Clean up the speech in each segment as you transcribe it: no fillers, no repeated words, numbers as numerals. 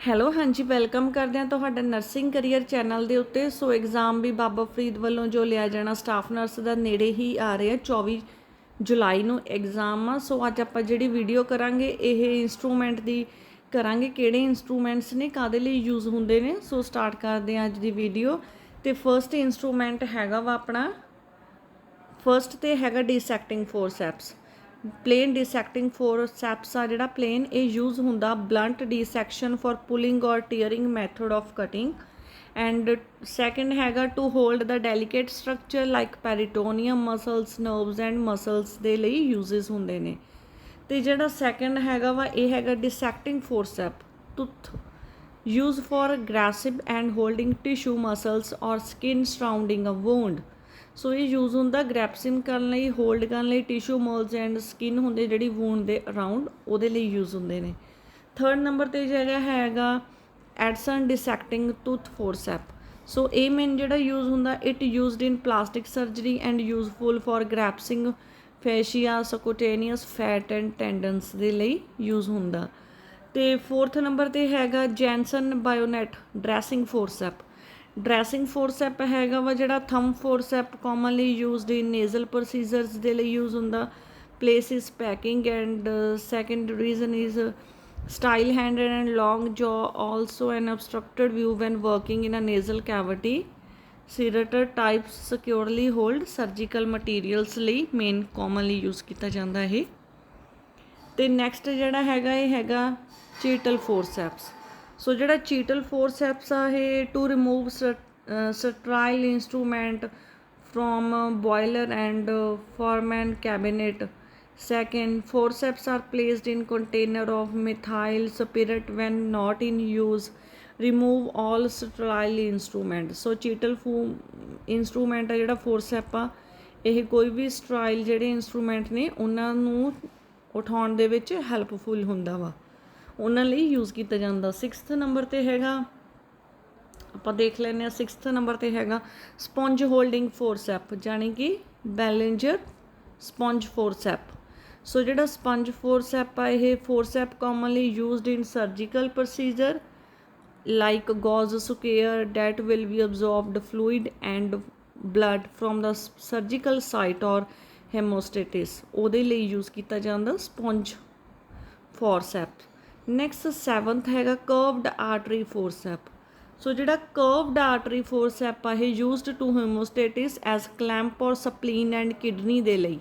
Hello ਹਾਂਜੀ welcome ਕਰਦੇ ਹਾਂ ਤੁਹਾਡਾ ਨਰਸਿੰਗ ਕਰੀਅਰ ਚੈਨਲ ਦੇ ਉੱਤੇ। ਸੋ ਐਗਜ਼ਾਮ ਵੀ ਬਾਬਾ ਫਰੀਦ ਵੱਲੋਂ ਜੋ ਲਿਆ ਜਾਣਾ ਸਟਾਫ ਨਰਸ ਦਾ ਨੇੜੇ ਹੀ ਆ ਰਿਹਾ 24 ਜੁਲਾਈ ਨੂੰ ਐਗਜ਼ਾਮ ਆ। ਸੋ ਅੱਜ ਆਪਾਂ ਜਿਹੜੀ ਵੀਡੀਓ ਕਰਾਂਗੇ ਇਹ ਇੰਸਟਰੂਮੈਂਟ ਦੀ ਕਰਾਂਗੇ, ਕਿਹੜੇ ਇੰਸਟਰੂਮੈਂਟਸ ਨੇ ਕਾਹਦੇ ਲਈ ਯੂਜ਼ ਹੁੰਦੇ ਨੇ। ਸੋ ਸਟਾਰਟ ਕਰਦੇ ਹਾਂ ਅੱਜ ਦੀ ਵੀਡੀਓ। ਤੇ ਫਰਸਟ ਇੰਸਟਰੂਮੈਂਟ ਹੈਗਾ ਵਾ ਆਪਣਾ ਫਰਸਟ ਤੇ ਹੈਗਾ ਡੀਸੈਕਟਿੰਗ ਫੋਰਸੈਪਸ। प्लेन डिसैक्टिंग फोरसैप्स आ जिहड़ा प्लेन ये यूज़ हुंदा ब्लंट डिसैक्शन फॉर पुलिंग और tearing method of cutting. And second हैगा to hold the delicate structure like peritoneum muscles nerves and muscles दे लई यूजेस हुंदे ने। ते जिहड़ा सैकेंड हैगा वा ये हैगा dissecting forceps tooth use for grasping and holding tissue muscles और skin surrounding a wound. So ये यूज़ होंदा ग्रैप्सिंग करने लई, होल्ड करने लई टिश्यू मॉल्स एंड स्किन होंदे जिहड़ी वूंड दे अराउंड उहदे लई यूज़ होंदे ने। थर्ड नंबर ते जिहड़ा हैगा एडसन डिसैक्टिंग टूथ फोरसैप। सो ये मेन जिहड़ा यूज़ होंदा it used in plastic surgery and useful for grasping fascia subcutaneous fat and tendons दे लई यूज़ होंदा। ते फोर्थ नंबर ते हैगा Jansen bayonet dressing forceps. Dressing forceps हैगा वा जिहड़ा thumb forceps commonly used in nasal procedures दे लई यूज़ होंदा। Place is packing and second reason is style handed and long jaw also an obstructed view when working in a nasal cavity. सीरेटर type securely hold surgical materials लई main commonly use किया जाता है। तो next जिहड़ा हैगा ये हैगा चीटल फोरसैप्स। सो जिहड़ा चीटल फोरसैप्स आ ये to remove sterile instrument from boiler and formalin cabinet. Second forceps are placed in container of methyl spirit when not in use remove all sterile instrument. So Cheatle instrument है जिहड़ा फोरसैप आ ये कोई भी स्टराइल जिहड़े इंस्ट्रूमेंट ने उन्हां नूं उठाउण दे विच हैल्पफुल हुंदा वा, उन्हां लई यूज़ किया जाता। सिक्सथ नंबर ते हैगा ਆਪਾਂ देख लैने। सिक्सथ नंबर ते हैगा स्पॉन्ज होल्डिंग फोरसैप जानी कि बैलेंजर स्पॉन्ज फोरसैप। सो जिहड़ा स्पंज फोरसैप आ ये forceps commonly used in surgical procedure like gauze square that will be absorbed fluid and blood from the surgical site or hemostasis ਉਹਦੇ ਲਈ यूज़ किया जाता स्पॉन्ज फोरसैप। नैक्सट सैवंथ हैगा curved artery forceps. So जिहड़ा curved artery forceps है used to hemostasis as clamp और spleen and kidney दे लई।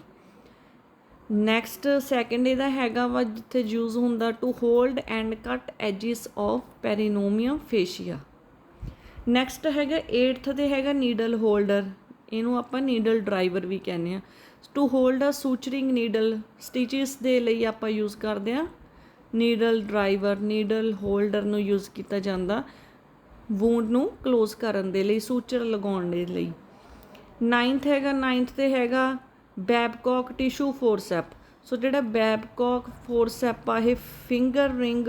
नैक्सट सैकेंड इहदा हैगा वा जिथे यूज़ हुंदा to hold and cut edges of peritoneum fascia. Next हैगा एट्थ ते हैगा नीडल होल्डर, इहनूं आपां नीडल ड्राइवर भी कहने आ। To hold a suturing needle stitches दे लई आपां यूज़ करदे आ नीडल ड्राइवर। नीडल होल्डर नूं यूज़ किया जाता वूंड नूं क्लोज करन दे लई, सूचर लगाउण दे लई। नाइनथ ते हैगा बैबकॉक टिशू फोरसैप। सो जिहड़ा बैबकॉक फोरसैप आ ये finger ring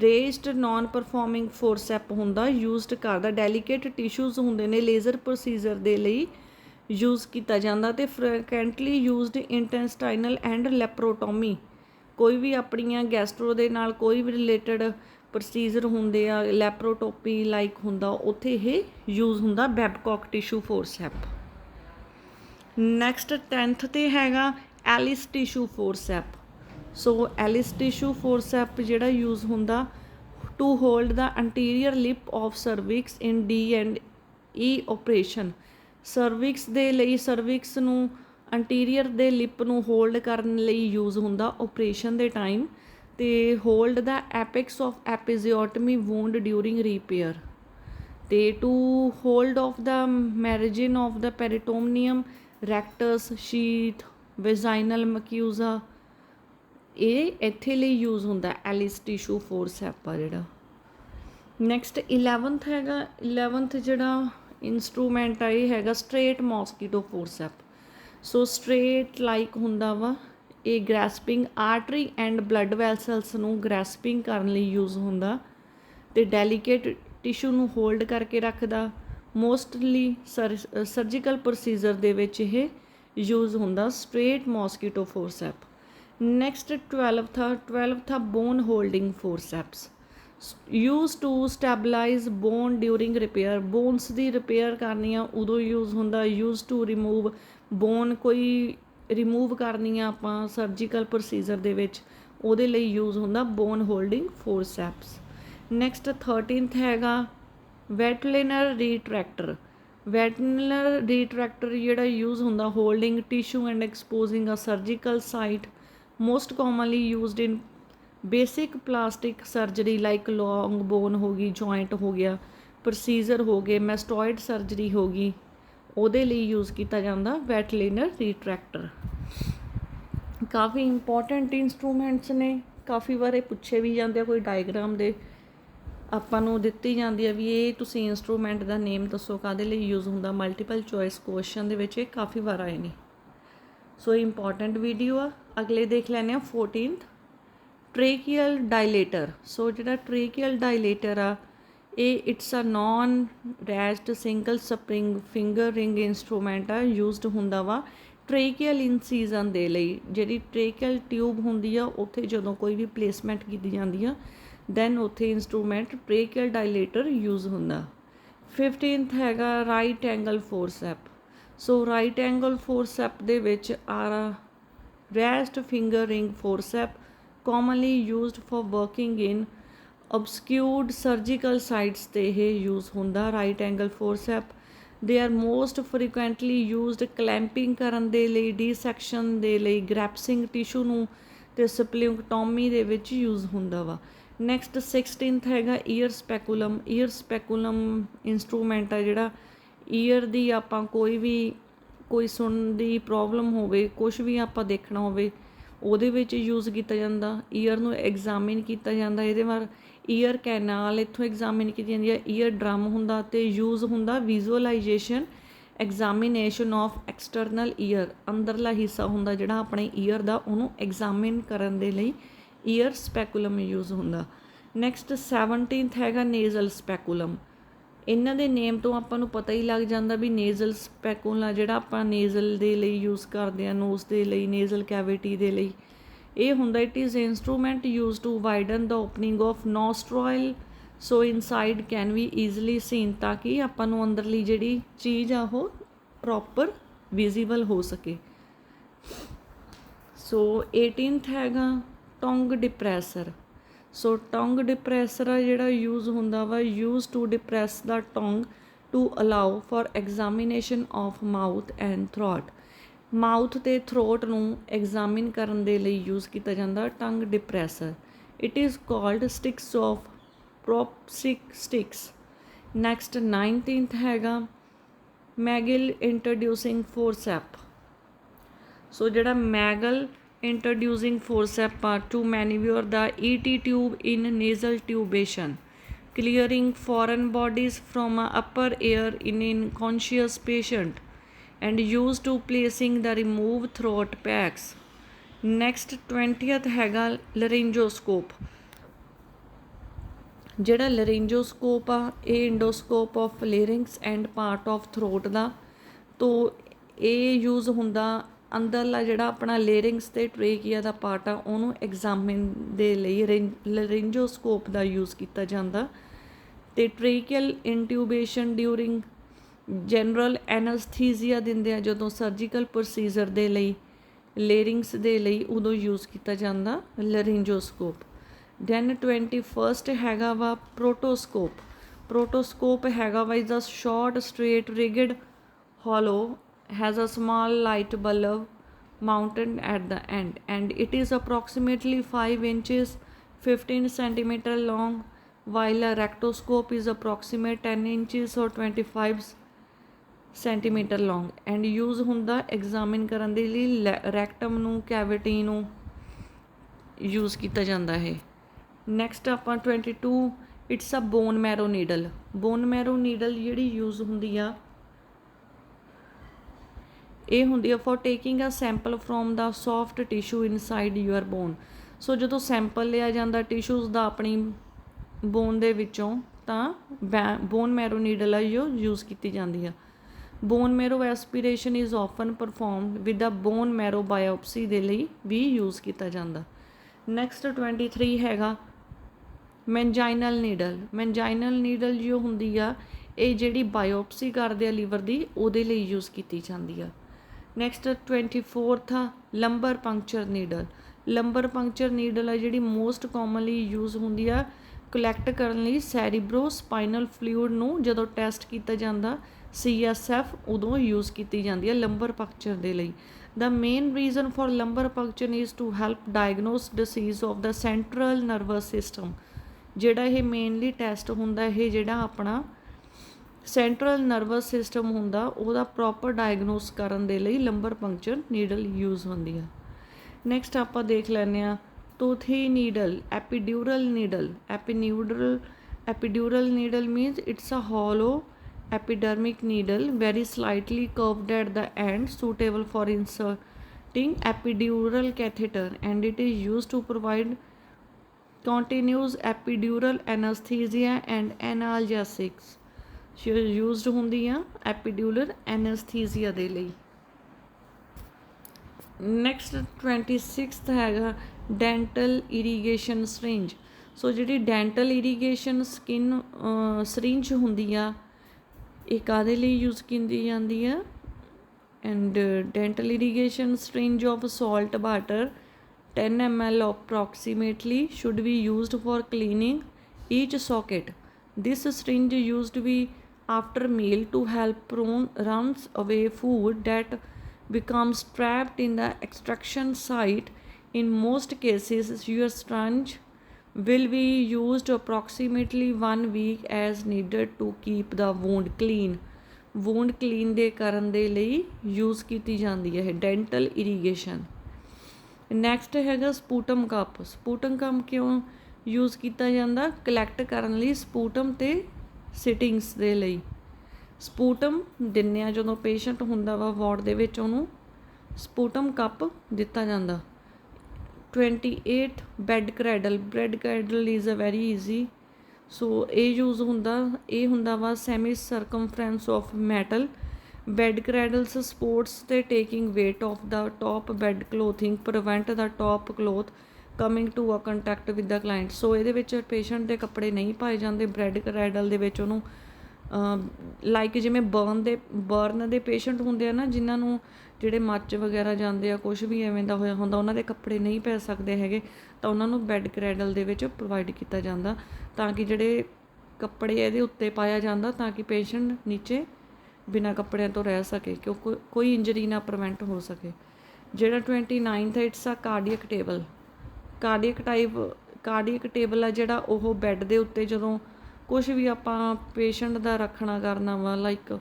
raised non perforating forceps हुंदा यूज्ड करदा डेलीकेट टिश्यूज़ हुंदे ने लेज़र प्रोसीजर दे लई यूज़ किया जाता। ते फ्रिक्वेंटली यूज्ड इंटेस्टाइनल एंड लैप्रोटोमी कोई भी अपनियां गैस्ट्रो दे नाल कोई भी रिलेटेड प्रोसीजर हुंदे आ लैप्रोटोपी लाइक हुंदा उत्थे ये यूज़ हुंदा Babcock tissue forceps. Next tenth ते हैगा Allis tissue forceps. So Allis tissue forceps जिहड़ा यूज़ हुंदा to hold the anterior lip of cervix in D and E operation. Cervix दे लई सर्विक्स नूं अंटीरियर दे लिप नूं होल्ड करन लई यूज़ हुंदा ऑपरेशन दे टाइम। ते hold the apex of episiotomy wound during repair. ते to hold off the margin of the peritoneum rectus sheath vaginal मक्यूजा ये इत्थे लई यूज़ हुंदा एलिस टिशू फोरसैप आ जिहड़ा। नैक्सट 11th हैगा 11th जिहड़ा इंस्ट्रूमेंट आ ये हैगा straight mosquito forceps. So straight like हुंदा वा ये grasping artery and blood vessels नूं ग्रैसपिंग करन लई यूज़ हुंदा ते डेलीकेट टिश्यू नूं होल्ड करके रखदा। मोस्टली सर्जिकल प्रोसीजर दे विच ये यूज़ हुंदा straight mosquito forceps. Next 12th bone holding forceps. Use to stabilize bone during repair, bones की रिपेयर करनी आ उदों यूज़ होंदा। यूज़ टू रिमूव बोन कोई रिमूव करनी आ आपां सर्जिकल प्रोसीजर दे विच उहदे लई यूज़ होंदा बोन होल्डिंग फोरसैप्स। नैक्सट 13th हैगा वैटलिनर रिट्रैक्टर। वैटलिनर रिट्रैक्टर जिहड़ा यूज़ होंदा holding tissue and exposing a surgical site, most commonly used in basic plastic surgery like long bone हो गई, जॉइंट हो गया, प्रोसीजर हो गए, मैस्टॉइड सर्जरी हो गई, ਉਹਦੇ ਲਈ यूज़ किया जाता वैटलिनर रिट्रैक्टर। काफ़ी इंपॉर्टेंट इंस्ट्रूमेंट्स ने, काफ़ी बार पूछे भी जाते हैं, कोई डायग्राम दे ਆਪਾਂ ਨੂੰ ਦਿੱਤੀ ਜਾਂਦੀ ਹੈ ਵੀ ਇਹ ਤੁਸੀਂ ਇੰਸਟਰੂਮੈਂਟ ਦਾ ਨੇਮ ਦੱਸੋ ਕਾਹਦੇ ਲਈ ਯੂਜ਼ ਹੁੰਦਾ। ਮਲਟੀਪਲ ਚੋਇਸ ਕੁਐਸਚਨ ਦੇ ਵਿੱਚ ਇਹ ਕਾਫੀ ਵਾਰ ਆਏ ਨੇ। ਸੋ ਇੰਪੋਰਟੈਂਟ ਵੀਡੀਓ ਆ। ਅਗਲੇ ਦੇਖ ਲੈਂਦੇ ਆ 14th ਟ੍ਰੇਕੀਅਲ ਡਾਇਲੇਟਰ। ਸੋ ਜਿਹੜਾ ਟ੍ਰੇਕੀਅਲ ਡਾਇਲੇਟਰ ਆ ਇਹ it's a non rest single spring finger ring instrument ਆ, ਯੂਜ਼ਡ ਹੁੰਦਾ ਵਾ ਟ੍ਰੇਕੀਅਲ ਇਨਸੀਜ਼ਨ ਦੇ ਲਈ। ਜਿਹੜੀ ਟ੍ਰੇਕੀਅਲ ਟਿਊਬ ਹੁੰਦੀ ਆ ਉੱਥੇ ਜਦੋਂ ਕੋਈ ਵੀ ਪਲੇਸਮੈਂਟ ਕੀਤੀ ਜਾਂਦੀ ਆ ਦੈਨ ਉੱਥੇ ਇੰਸਟਰੂਮੈਂਟ ਟ੍ਰੇਕੀਅਲ ਡਾਇਲੇਟਰ ਯੂਜ਼ ਹੁੰਦਾ। 15th ਹੈਗਾ right angle forceps. So right angle forceps ਦੇ ਵਿੱਚ ਆ rest finger ring forceps, commonly used for working in obscured surgical sites ਤੇ ਇਹ ਯੂਜ਼ ਹੁੰਦਾ right angle forceps. They are most frequently used clamping ਕਰਨ ਦੇ ਲਈ, ਡੀਸੈਕਸ਼ਨ ਦੇ ਲਈ, ਗ੍ਰੈਪਸਿੰਗ ਟਿਸ਼ੂ ਨੂੰ ਤੇ ਸਪਲਿੰਕਟੋਮੀ ਦੇ ਵਿੱਚ ਯੂਜ਼ ਹੁੰਦਾ ਵਾ। ਨੈਕਸਟ 16th ਹੈਗਾ ਈਅਰ ਸਪੈਕੂਲਮ। ਈਅਰ ਸਪੈਕੂਲਮ ਇੰਸਟਰੂਮੈਂਟ ਆ ਜਿਹੜਾ ਈਅਰ ਦੀ ਆਪਾਂ ਕੋਈ ਸੁਣਨ ਦੀ ਪ੍ਰੋਬਲਮ ਹੋਵੇ, ਕੁਛ ਵੀ ਆਪਾਂ ਦੇਖਣਾ ਹੋਵੇ ਉਹਦੇ ਵਿੱਚ ਯੂਜ਼ ਕੀਤਾ ਜਾਂਦਾ। ਈਅਰ ਨੂੰ ਐਗਜ਼ਾਮਿਨ ਕੀਤਾ ਜਾਂਦਾ, ਇਹਦੇ ਬਾਅਦ ਈਅਰ ਕੈਨਾਲ ਇੱਥੋਂ ਐਗਜ਼ਾਮਿਨ ਕੀਤੀ ਜਾਂਦੀ ਹੈ। ਈਅਰ ਡਰਮ ਹੁੰਦਾ ਅਤੇ ਯੂਜ਼ ਹੁੰਦਾ visualisation examination of external year, ਅੰਦਰਲਾ ਹਿੱਸਾ ਹੁੰਦਾ ਜਿਹੜਾ ਆਪਣੇ ਈਅਰ ਦਾ ਉਹਨੂੰ ਐਗਜ਼ਾਮਿਨ ਕਰਨ ਦੇ ਲਈ ਈਅਰ ਸਪੈਕੂਲਮ ਯੂਜ਼ ਹੁੰਦਾ। ਨੈਕਸਟ 17th ਹੈਗਾ ਨੇਜ਼ਲ ਸਪੈਕੂਲਮ। ਇਹਨਾਂ ਦੇ ਨੇਮ ਤੋਂ ਆਪਾਂ ਨੂੰ ਪਤਾ ਹੀ ਲੱਗ ਜਾਂਦਾ ਵੀ ਨੇਜ਼ਲ ਸਪੈਕੂਲਾ ਜਿਹੜਾ ਆਪਾਂ ਨੇਜ਼ਲ ਦੇ ਲਈ ਯੂਜ਼ ਕਰਦੇ ਹਾਂ, ਨੋਜ਼ ਦੇ ਲਈ, ਨੇਜ਼ਲ ਕੈਵਿਟੀ ਦੇ ਲਈ ਇਹ ਹੁੰਦਾ। It is instrument use to widen the opening of nostril so inside can we easily seen, ਤਾਂ ਕਿ ਆਪਾਂ ਨੂੰ ਅੰਦਰਲੀ ਜਿਹੜੀ ਚੀਜ਼ ਆ ਉਹ ਪ੍ਰੋਪਰ ਵਿਜ਼ੀਬਲ ਹੋ ਸਕੇ। ਸੋ 18th ਹੈਗਾ ਟੰਗ ਡਿਪਰੈਸਰ। ਸੋ ਟੰਗ ਡਿਪਰੈਸਰ ਆ ਜਿਹੜਾ ਯੂਜ਼ ਹੁੰਦਾ ਵਾ use to depress the tongue to allow for examination of mouth and throat. Mouth ਅਤੇ ਥਰੋਟ ਨੂੰ ਐਗਜ਼ਾਮਿਨ ਕਰਨ ਦੇ ਲਈ ਯੂਜ਼ ਕੀਤਾ ਜਾਂਦਾ tongue depressor. It is called sticks of ਪ੍ਰੋਪਸਿਕ ਸਟਿਕਸ। ਨੈਕਸਟ 19th ਹੈਗਾ ਮੈਗਲ ਇੰਟਰੋਡਿਊਸਿੰਗ ਫੋਰਸੈਪ। ਸੋ ਜਿਹੜਾ Magill introducing forceps to maneuver the ET tube in nasal tubation, clearing foreign bodies from upper air in unconscious patient and used to placing the removed throat packs. Next 20th हैगा laryngoscope। ਜਿਹੜਾ laryngoscope ਆ ਇਹ endoscope of larynx and part of throat ਦਾ, ਤੋਂ ਇਹ use ਹੁੰਦਾ ਅੰਦਰਲਾ ਜਿਹੜਾ ਆਪਣਾ ਲੇਰਿੰਗਸ ਅਤੇ ਟ੍ਰੇਕੀਆ ਦਾ ਪਾਰਟ ਆ ਉਹਨੂੰ ਐਗਜ਼ਾਮਿਨ ਦੇ ਲਈ ਲਰਿੰਜੋਸਕੋਪ ਦਾ ਯੂਜ਼ ਕੀਤਾ ਜਾਂਦਾ। ਅਤੇ ਟ੍ਰੇਕੀਅਲ ਇੰਟਿਊਬੇਸ਼ਨ ਡਿਊਰਿੰਗ ਜਨਰਲ ਐਨਸਥੀਜ਼ੀਆ ਦਿੰਦੇ ਆ ਜਦੋਂ ਸਰਜੀਕਲ ਪ੍ਰੋਸੀਜਰ ਦੇ ਲਈ ਲੇਰਿੰਗਸ ਦੇ ਲਈ ਉਦੋਂ ਯੂਜ਼ ਕੀਤਾ ਜਾਂਦਾ ਲਰਿੰਜੋਸਕੋਪ। ਦੈਨ 21st ਹੈਗਾ ਵਾ ਪ੍ਰੋਟੋਸਕੋਪ। ਪ੍ਰੋਟੋਸਕੋਪ ਹੈਗਾ ਵਾ is a short straight rigid hollow, has a small light bulb mounted at the end and it is approximately 5 inches 15 centimeter long, while a rectoscope is approximate 10 inches or 25 centimeter long and use ਹੁੰਦਾ examine ਕਰਨ ਦੇ ਲਈ rectum ਨੂੰ, cavity ਨੂੰ use ਕੀਤਾ ਜਾਂਦਾ ਹੈ। Next ਆਪਾਂ 22 it's a bone marrow needle. Bone marrow needle ਜਿਹੜੀ ਯੂਜ਼ ਹੁੰਦੀ ਆ ਇਹ ਹੁੰਦੀ ਆ for taking a sample from the soft tissue inside your bone. So ਜਦੋਂ ਸੈਂਪਲ ਲਿਆ ਜਾਂਦਾ ਟਿਸ਼ੂਜ਼ ਦਾ ਆਪਣੀ ਬੋਨ ਦੇ ਵਿੱਚੋਂ ਤਾਂ ਬੋਨ ਮੈਰੋ ਨੀਡਲ ਆ ਜੋ ਯੂਜ਼ ਕੀਤੀ ਜਾਂਦੀ ਆ। Bone marrow aspiration is often performed with a bone marrow biopsy ਦੇ ਲਈ ਵੀ ਯੂਜ਼ ਕੀਤਾ ਜਾਂਦਾ। ਨੈਕਸਟ 23 ਹੈਗਾ ਮੈਨਜਾਈਨਲ ਨੀਡਲ ਜੋ ਹੁੰਦੀ ਆ ਇਹ ਜਿਹੜੀ ਬਾਇਓਪਸੀ ਕਰਦੇ ਆ ਲੀਵਰ ਦੀ ਉਹਦੇ ਲਈ ਯੂਜ਼ ਕੀਤੀ ਜਾਂਦੀ ਆ। ਨੈਕਸਟ 24th ਆ ਲੰਬਰ ਪੰਕਚਰ ਨੀਡਲ ਆ ਜਿਹੜੀ ਮੋਸਟ ਕਾਮਨਲੀ ਯੂਜ਼ ਹੁੰਦੀ ਆ ਕਲੈਕਟ ਕਰਨ ਲਈ ਸੈਰੀਬਰੋ ਸਪਾਈਨਲ ਫਲੂਇਡ ਨੂੰ ਜਦੋਂ ਟੈਸਟ ਕੀਤਾ ਜਾਂਦਾ CSF ਉਦੋਂ ਯੂਜ਼ ਕੀਤੀ ਜਾਂਦੀ ਹੈ ਲੰਬਰ ਪੰਕਚਰ ਦੇ ਲਈ। The main reason for lumbar puncture is to help diagnose disease of the central nervous system। ਜਿਹੜਾ ਇਹ ਮੇਨਲੀ ਟੈਸਟ ਹੁੰਦਾ ਇਹ ਜਿਹੜਾ ਆਪਣਾ ਸੈਂਟਰਲ ਨਰਵਸ ਸਿਸਟਮ ਹੁੰਦਾ ਉਹਦਾ ਪ੍ਰੋਪਰ ਡਾਇਗਨੋਸ ਕਰਨ ਦੇ ਲਈ ਲੰਬਰ ਪੰਕਚਰ ਨੀਡਲ ਯੂਜ਼ ਹੁੰਦੀ ਆ। ਨੈਕਸਟ ਆਪਾਂ ਦੇਖ ਲੈਂਦੇ ਹਾਂ Tuohy needle epidural needle means it's a hollow epidermic needle very slightly curved at the end suitable for inserting epidural catheter and it is used to provide continuous epidural anesthesia and analgesics used ਹੁੰਦੀ ਆ epidural anesthesia ਦੇ ਲਈ। Next 26th ਹੈਗਾ dental irrigation syringe. ਸੋ ਜਿਹੜੀ dental irrigation syringe ਹੁੰਦੀ ਆ ਇਹ ਕਾਹਦੇ ਲਈ ਯੂਜ਼ ਕੀਤੀ ਜਾਂਦੀ ਆ and dental irrigation syringe of salt water 10 ml approximately should be used for cleaning each socket. This syringe used to be after meal to help runs away food that becomes trapped in the extraction site. In most cases your syringe will be used approximately 1 week as needed to keep the wound clean ਦੇ ਕਰਨ ਦੇ ਲਈ use ਕੀਤੀ ਜਾਂਦੀ ਹੈ dental irrigation. Next ਹੈਗਾ sputum cup ਕਿਉਂ use ਕੀਤਾ ਜਾਂਦਾ ਕਲੈਕਟ ਕਰਨ ਲਈ ਸਪੂਟਮ ਤੇ ਸਿਟਿੰਗਸ ਦੇ ਲਈ। ਸਪੂਟਮ ਦਿੰਦੇ ਆ ਜਦੋਂ ਪੇਸ਼ੈਂਟ ਹੁੰਦਾ ਵਾ ਵਾਰਡ ਦੇ ਵਿੱਚ ਉਹਨੂੰ ਸਪੂਟਮ ਕੱਪ ਦਿੱਤਾ ਜਾਂਦਾ। 28 bed cradle is a very easy. So ਇਹ ਯੂਜ਼ ਹੁੰਦਾ ਵਾ semi circumference of metal bed cradles supports ਤੇ taking weight of the top bed clothing prevent the top cloth coming to a contact with the client. So ਇਹਦੇ ਵਿੱਚ patient ਦੇ ਕੱਪੜੇ ਨਹੀਂ ਪਾਏ ਜਾਂਦੇ ਬੈੱਡ ਕਰੈਡਲ ਦੇ ਵਿੱਚ ਉਹਨੂੰ ਲਾਈਕ ਜਿਵੇਂ ਬਰਨ ਦੇ ਪੇਸ਼ੈਂਟ ਹੁੰਦੇ ਆ ਨਾ ਜਿਨ੍ਹਾਂ ਨੂੰ ਜਿਹੜੇ ਮੱਚ ਵਗੈਰਾ ਜਾਂਦੇ ਆ ਕੁਛ ਵੀ ਐਵੇਂ ਦਾ ਹੋਇਆ ਹੁੰਦਾ ਉਹਨਾਂ ਦੇ ਕੱਪੜੇ ਨਹੀਂ ਪੈ ਸਕਦੇ ਹੈਗੇ ਤਾਂ ਉਹਨਾਂ ਨੂੰ ਬੈੱਡ ਕਰੈਡਲ ਦੇ ਵਿੱਚ ਪ੍ਰੋਵਾਈਡ ਕੀਤਾ ਜਾਂਦਾ ਤਾਂ ਕਿ ਜਿਹੜੇ ਕੱਪੜੇ ਇਹਦੇ ਉੱਤੇ ਪਾਇਆ ਜਾਂਦਾ ਤਾਂ ਕਿ ਪੇਸ਼ੈਂਟ ਨੀਚੇ ਬਿਨਾਂ ਕੱਪੜਿਆਂ ਤੋਂ ਰਹਿ ਸਕੇ ਕਿਉਂਕਿ ਕੋਈ ਇੰਜਰੀ ਨਾ ਪ੍ਰੀਵੈਂਟ ਹੋ ਸਕੇ। ਜਿਹੜਾ 29th ਇਟਸ ਆ ਕਾਰਡੀਅਕ ਟੇਬਲ ਆ ਜਿਹੜਾ ਉਹ ਬੈੱਡ ਦੇ ਉੱਤੇ ਜਦੋਂ ਕੁਛ ਵੀ ਆਪਾਂ ਪੇਸ਼ੈਂਟ ਦਾ ਰੱਖਣਾ ਕਰਨਾ ਵਾ like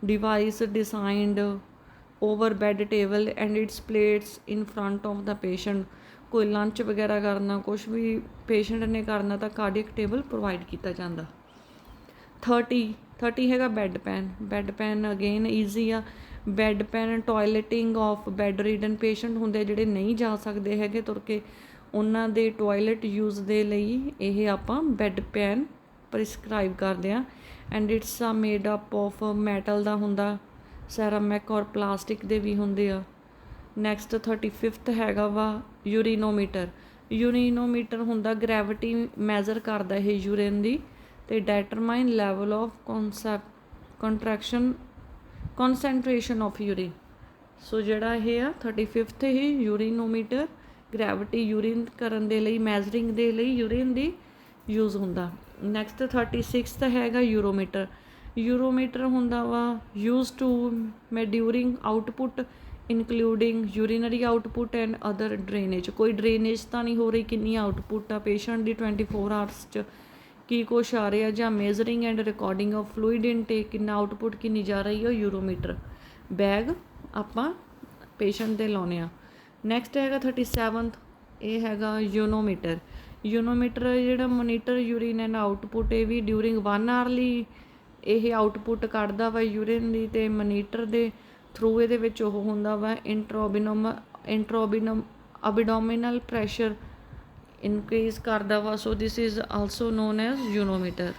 device designed over bed table and it's plates in front of the patient ਕੋਈ ਲੰਚ ਵਗੈਰਾ ਕਰਨਾ ਕੁਛ ਵੀ ਪੇਸ਼ੈਂਟ ਨੇ ਕਰਨਾ ਤਾਂ ਕਾਰਡੀਅਕ ਟੇਬਲ ਪ੍ਰੋਵਾਈਡ ਕੀਤਾ ਜਾਂਦਾ। 30 ਹੈਗਾ ਬੈੱਡ ਪੈਨ ਅਗੇਨ ਈਜ਼ੀ ਆ। Bed pan toileting of bedridden patient ਹੁੰਦੇ ਜਿਹੜੇ ਨਹੀਂ ਜਾ ਸਕਦੇ ਹੈਗੇ ਤੁਰ ਕੇ ਉਹਨਾਂ ਦੇ ਟੋਇਲਟ ਯੂਜ਼ ਦੇ ਲਈ ਇਹ ਆਪਾਂ ਬੈੱਡ ਪੈਨ ਪ੍ਰਿਸਕ੍ਰਾਈਬ ਕਰਦੇ ਹਾਂ ਐਂਡ ਇਟਸ ਆ ਮੇਡ ਅਪ ਆਫ ਮੈਟਲ ਦਾ ਹੁੰਦਾ ਸੈਰਾਮਿਕ ਔਰ ਪਲਾਸਟਿਕ ਦੇ ਵੀ ਹੁੰਦੇ ਆ। ਨੈਕਸਟ 35th ਹੈਗਾ ਵਾ ਯੂਰੀਨੋਮੀਟਰ ਹੁੰਦਾ ਗ੍ਰੈਵਿਟੀ ਮੈਜ਼ਰ ਕਰਦਾ ਇਹ ਯੂਰਿਨ ਦੀ ਤੇ determine level of concentration of urine. So ਜਿਹੜਾ ਇਹ ਆ 35th ਇਹ ਯੂਰੀਨੋਮੀਟਰ ਗ੍ਰੈਵਿਟੀ ਯੂਰਿਨ ਕਰਨ ਦੇ ਲਈ ਮੈਜ਼ਰਿੰਗ ਦੇ ਲਈ ਯੂਰਿਨ ਦੀ ਯੂਜ਼ ਹੁੰਦਾ। ਨੈਕਸਟ 36th ਹੈਗਾ ਯੂਰੋਮੀਟਰ ਹੁੰਦਾ ਵਾ use to measuring output including urinary output and other drainage. ਕੋਈ ਡਰੇਨੇਜ ਤਾਂ ਨਹੀਂ ਹੋ ਰਹੀ ਕਿੰਨੀ ਆਊਟਪੁੱਟ ਆ ਪੇਸ਼ੈਂਟ ਦੀ 24 ਆਵਰਸ 'ਚ ਕੀ ਕੁਛ ਆ ਰਿਹਾ ਜਾਂ measuring and recording of fluid intake ਕਿੰਨਾ ਆਊਟਪੁੱਟ ਕਿੰਨੀ ਜਾ ਰਹੀ ਹੈ ਯੂਰੋਮੀਟਰ ਬੈਗ ਆਪਾਂ ਪੇਸ਼ੈਂਟ ਦੇ ਲਾਉਂਦੇ ਹਾਂ। ਨੈਕਸਟ ਹੈਗਾ 37th ਇਹ ਹੈਗਾ ਯੂਨੋਮੀਟਰ ਜਿਹੜਾ ਮੋਨੀਟਰ ਯੂਰੀਨ ਐਂਡ ਆਊਟਪੁੱਟ ਇਹ ਵੀ ਡਿਊਰਿੰਗ 1 ਆਵਰ ਲਈ ਇਹ ਆਊਟਪੁੱਟ ਕੱਢਦਾ ਵਾ ਯੂਰੀਨ ਦੀ ਤੇ ਮੋਨੀਟਰ ਦੇ ਥਰੂ ਇਹਦੇ ਵਿੱਚ ਉਹ ਹੁੰਦਾ ਵਾ ਅਬਡੋਮੀਨਲ ਪ੍ਰੈਸ਼ਰ ਇਨਕਰੀਜ਼ ਕਰਦਾ ਵਾ। So this is also known as urinometer.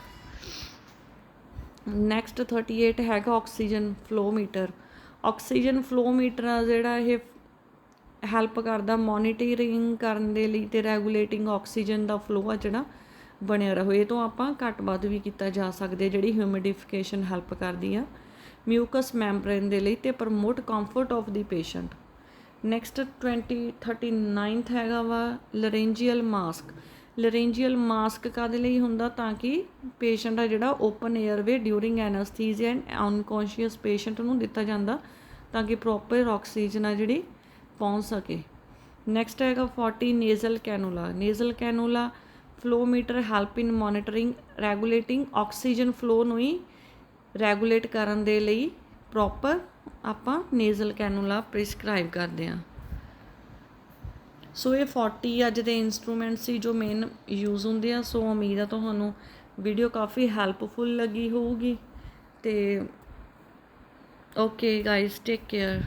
Next 38 ਹੈਗਾ ਆਕਸੀਜਨ ਫਲੋਮੀਟਰ ਆ ਜਿਹੜਾ ਇਹ ਹੈਲਪ ਕਰਦਾ ਮੋਨੀਟਰਿੰਗ ਕਰਨ ਦੇ ਲਈ ਤੇ ਰੈਗੂਲੇਟਿੰਗ ਆਕਸੀਜਨ ਦਾ ਫਲੋ ਆ ਜਿਹੜਾ ਬਣਿਆ ਰਹੇ। ਇਹ ਤੋਂ ਆਪਾਂ ਘੱਟ ਵੱਧ ਵੀ ਕੀਤਾ ਜਾ ਸਕਦੇ, ਜਿਹੜੀ ਹਿਊਮਿਡੀਫਿਕੇਸ਼ਨ ਹੈਲਪ ਕਰਦੀ ਆ ਮਿਊਕਸ ਮੈਂਬਰੇਨ ਦੇ ਲਈ ਤੇ promote comfort of the patient. Next 39th ਹੈਗਾ ਵਾ ਲਰੇਂਜੀਅਲ ਮਾਸਕ। ਲਰੇਂਜੀਅਲ ਮਾਸਕ ਕਾਹਦੇ ਲਈ ਹੁੰਦਾ, ਤਾਂ ਕਿ ਪੇਸ਼ੈਂਟ ਆ ਜਿਹੜਾ open airway during anaesthesia and unconscious patient ਨੂੰ ਦਿੱਤਾ ਜਾਂਦਾ, ਤਾਂ ਕਿ ਪ੍ਰੋਪਰ ਆਕਸੀਜਨ ਆ ਜਿਹੜੀ ਪਹੁੰਚ ਸਕੇ। ਨੈਕਸਟ ਹੈਗਾ 40 ਨੇਜ਼ਲ ਕੈਨੂਲਾ। ਨੇਜ਼ਲ ਕੈਨੂਲਾ ਫਲੋਮੀਟਰ ਹੈਲਪ ਇਨ ਮੋਨੀਟਰਿੰਗ ਰੈਗੂਲੇਟਿੰਗ ਆਕਸੀਜਨ ਫਲੋ ਨੂੰ ਹੀ ਰੈਗੂਲੇਟ ਕਰਨ ਦੇ ਲਈ ਪ੍ਰੋਪਰ ਆਪਾਂ ਨੇਜ਼ਲ ਕੈਨੂਲਾ ਪ੍ਰਿਸਕ੍ਰਾਈਬ ਕਰਦੇ ਹਾਂ। ਸੋ ਇਹ 40 ਅੱਜ ਦੇ ਇੰਸਟਰੂਮੈਂਟ ਸੀ ਜੋ ਮੇਨ ਯੂਜ਼ ਹੁੰਦੇ ਆ। ਸੋ ਉਮੀਦ ਆ ਤੁਹਾਨੂੰ ਵੀਡੀਓ ਕਾਫੀ ਹੈਲਪਫੁਲ ਲੱਗੀ ਹੋਊਗੀ। ਤੇ ਓਕੇ ਗਾਇਜ਼, ਟੇਕ ਕੇਅਰ।